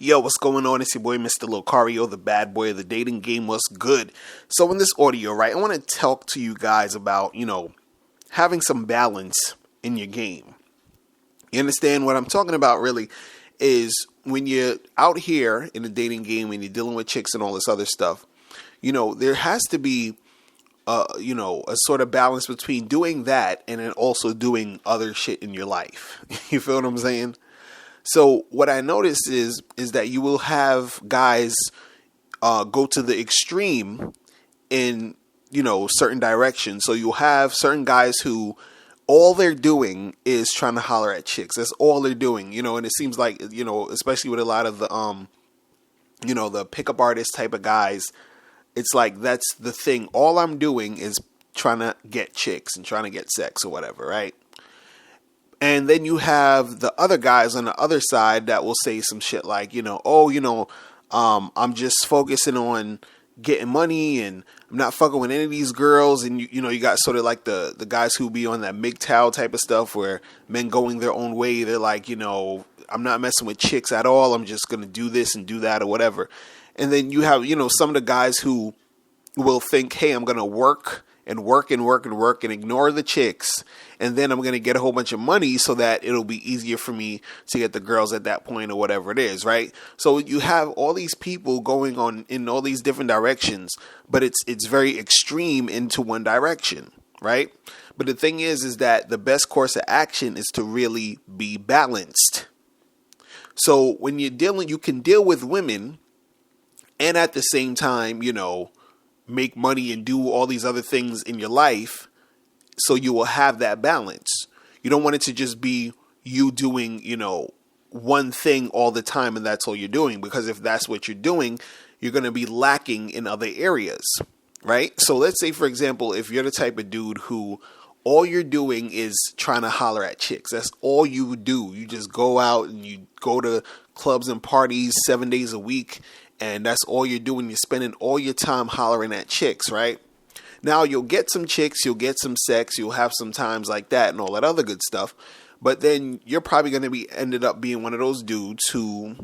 Yo, what's going on? It's your boy, Mr. Locario, the bad boy of the dating game. What's good? So in this audio, right, I want to talk to you guys about, having some balance in your game. You understand what I'm talking about really is when you're out here in the dating game and you're dealing with chicks and all this other stuff, there has to be, a sort of balance between doing that and then also doing other shit in your life. You feel what I'm saying? So what I noticed is that you will have guys go to the extreme in, certain directions. So you'll have certain guys who all they're doing is trying to holler at chicks. That's all they're doing, and it seems like, especially with a lot of the, the pickup artist type of guys, it's like that's the thing. All I'm doing is trying to get chicks and trying to get sex or whatever, right? And then you have the other guys on the other side that will say some shit like, I'm just focusing on getting money and I'm not fucking with any of these girls. And, you got sort of like the guys who be on that MGTOW type of stuff where men going their own way. They're like, I'm not messing with chicks at all. I'm just going to do this and do that or whatever. And then you have, some of the guys who will think, hey, I'm going to work and work and work and work and ignore the chicks. And then I'm going to get a whole bunch of money so that it'll be easier for me to get the girls at that point or whatever it is, right? So you have all these people going on in all these different directions, but it's very extreme into one direction, right? But the thing is that the best course of action is to really be balanced. So when you're dealing, you can deal with women and at the same time, make money and do all these other things in your life, so you will have that balance. You don't want it to just be you doing, one thing all the time and that's all you're doing, because if that's what you're doing, you're going to be lacking in other areas, right? So let's say, for example, if you're the type of dude who all you're doing is trying to holler at chicks, that's all you do. You just go out and you go to clubs and parties 7 days a week, and that's all you're doing. You're spending all your time hollering at chicks, right? Now, you'll get some chicks, you'll get some sex, you'll have some times like that and all that other good stuff. But then you're probably going to be ended up being one of those dudes who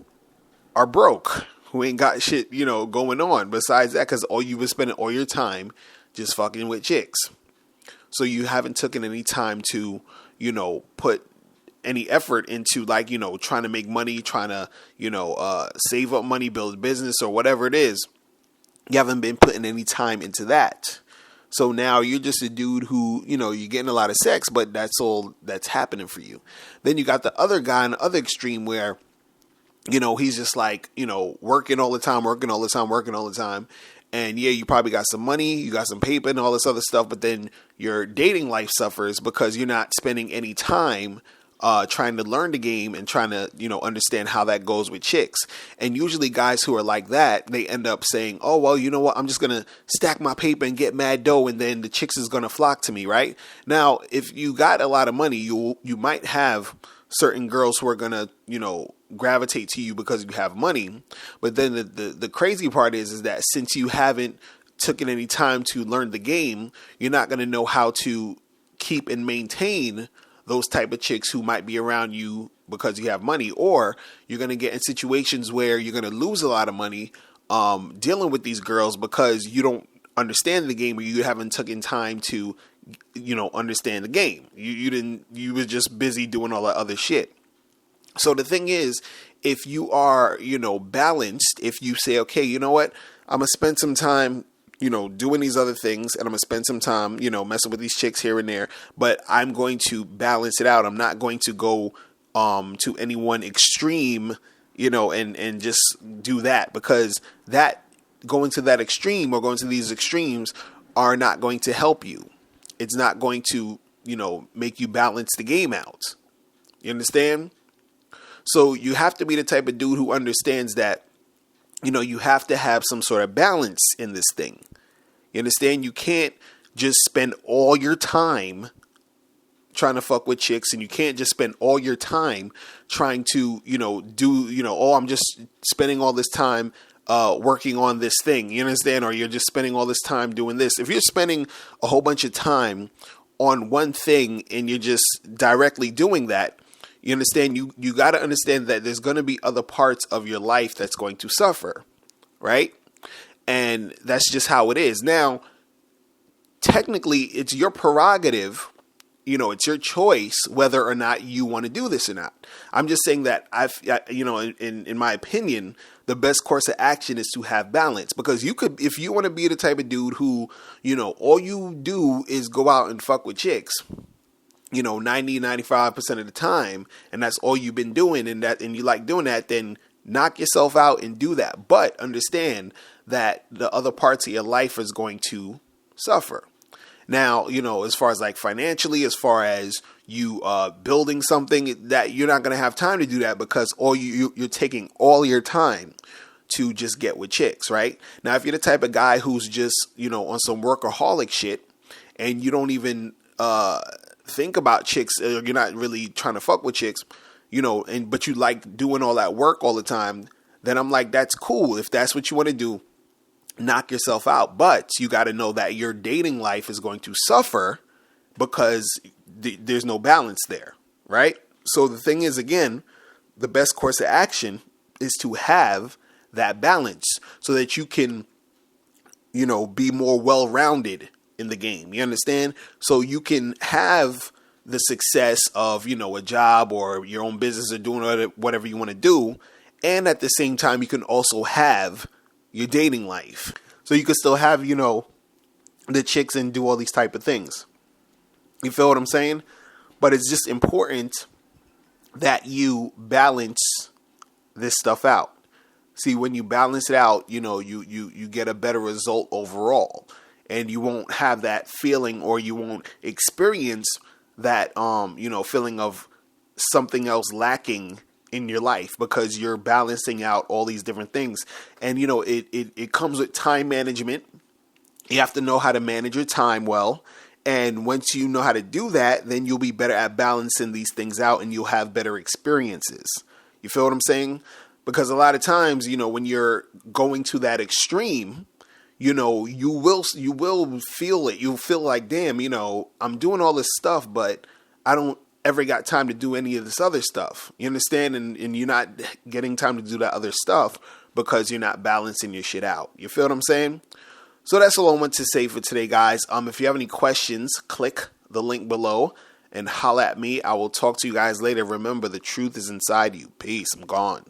are broke, who ain't got shit, going on besides that, because all you've been spending all your time just fucking with chicks. So you haven't taken any time to, put any effort into trying to make money, trying to, save up money, build a business or whatever it is. You haven't been putting any time into that. So now you're just a dude who, you're getting a lot of sex, but that's all that's happening for you. Then you got the other guy on the other extreme where, he's just like, working all the time. And yeah, you probably got some money, you got some paper and all this other stuff, but then your dating life suffers because you're not spending any time trying to learn the game and trying to, understand how that goes with chicks. And usually guys who are like that, they end up saying, oh, well, you know what? I'm just going to stack my paper and get mad dough, and then the chicks is going to flock to me, right? Now, if you got a lot of money, you might have certain girls who are going to, gravitate to you because you have money. But then the crazy part is that since you haven't taken any time to learn the game, you're not going to know how to keep and maintain those type of chicks who might be around you because you have money, or you're going to get in situations where you're going to lose a lot of money dealing with these girls because you don't understand the game, or you haven't taken time to, understand the game. You were just busy doing all that other shit. So the thing is, if you are, balanced, if you say, okay, you know what, I'm going to spend some time doing these other things, and I'm going to spend some time, messing with these chicks here and there, but I'm going to balance it out. I'm not going to go to any one extreme, and just do that, because that going to that extreme or going to these extremes are not going to help you. It's not going to, make you balance the game out. You understand? So you have to be the type of dude who understands that, you have to have some sort of balance in this thing. You understand? You can't just spend all your time trying to fuck with chicks, and you can't just spend all your time trying to, I'm just spending all this time working on this thing. You understand? Or you're just spending all this time doing this. If you're spending a whole bunch of time on one thing and you're just directly doing that, You understand? You got to understand that there's going to be other parts of your life that's going to suffer, right? And that's just how it is. Now, technically, it's your prerogative. It's your choice whether or not you want to do this or not. I'm just saying that in my opinion, the best course of action is to have balance, because if you want to be the type of dude who, all you do is go out and fuck with chicks, 90-95% of the time, and that's all you've been doing, and you like doing that, then knock yourself out and do that. But understand that the other parts of your life is going to suffer. Now, as far as like financially, as far as you building something, that you're not going to have time to do that, because you're taking all your time to just get with chicks, right? Now, if you're the type of guy who's just, on some workaholic shit, and you don't even think about chicks, or you're not really trying to fuck with chicks, but you like doing all that work all the time, then I'm like, that's cool. If that's what you want to do, knock yourself out. But you got to know that your dating life is going to suffer because there's no balance there, right? So the thing is, again, the best course of action is to have that balance so that you can, be more well-rounded in the game. You understand? So you can have the success of, a job or your own business or doing whatever you want to do. And at the same time, you can also have your dating life. So you can still have, the chicks and do all these type of things. You feel what I'm saying? But it's just important that you balance this stuff out. See, when you balance it out, you get a better result overall. And you won't have that feeling, or you won't experience that, feeling of something else lacking in your life, because you're balancing out all these different things. And, it comes with time management. You have to know how to manage your time well. And once you know how to do that, then you'll be better at balancing these things out, and you'll have better experiences. You feel what I'm saying? Because a lot of times, when you're going to that extreme, you will feel it. You'll feel like, damn, I'm doing all this stuff, but I don't ever got time to do any of this other stuff. You understand? And you're not getting time to do that other stuff because you're not balancing your shit out. You feel what I'm saying? So that's all I want to say for today, guys. If you have any questions, click the link below and holla at me. I will talk to you guys later. Remember, the truth is inside you. Peace. I'm gone.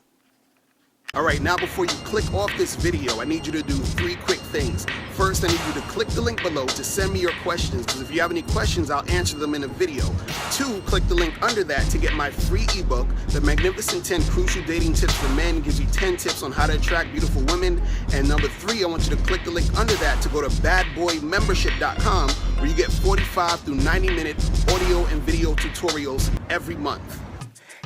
All right, now before you click off this video, I need you to do 3 quick things. First, I need you to click the link below to send me your questions, because if you have any questions, I'll answer them in a video. 2, click the link under that to get my free ebook, The Magnificent 10 Crucial Dating Tips for Men. It gives you 10 tips on how to attract beautiful women. And number 3, I want you to click the link under that to go to badboymembership.com, where you get 45 through 90-minute audio and video tutorials every month.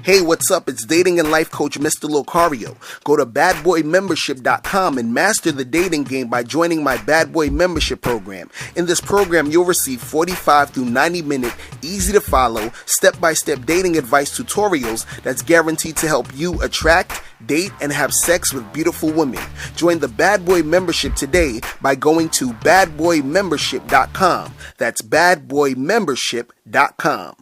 Hey, what's up? It's dating and life coach Mr. Locario. Go to badboymembership.com and master the dating game by joining my Bad Boy Membership program. In this program, you'll receive 45 through 90-minute, easy-to-follow, step-by-step dating advice tutorials that's guaranteed to help you attract, date, and have sex with beautiful women. Join the Bad Boy Membership today by going to badboymembership.com. That's badboymembership.com.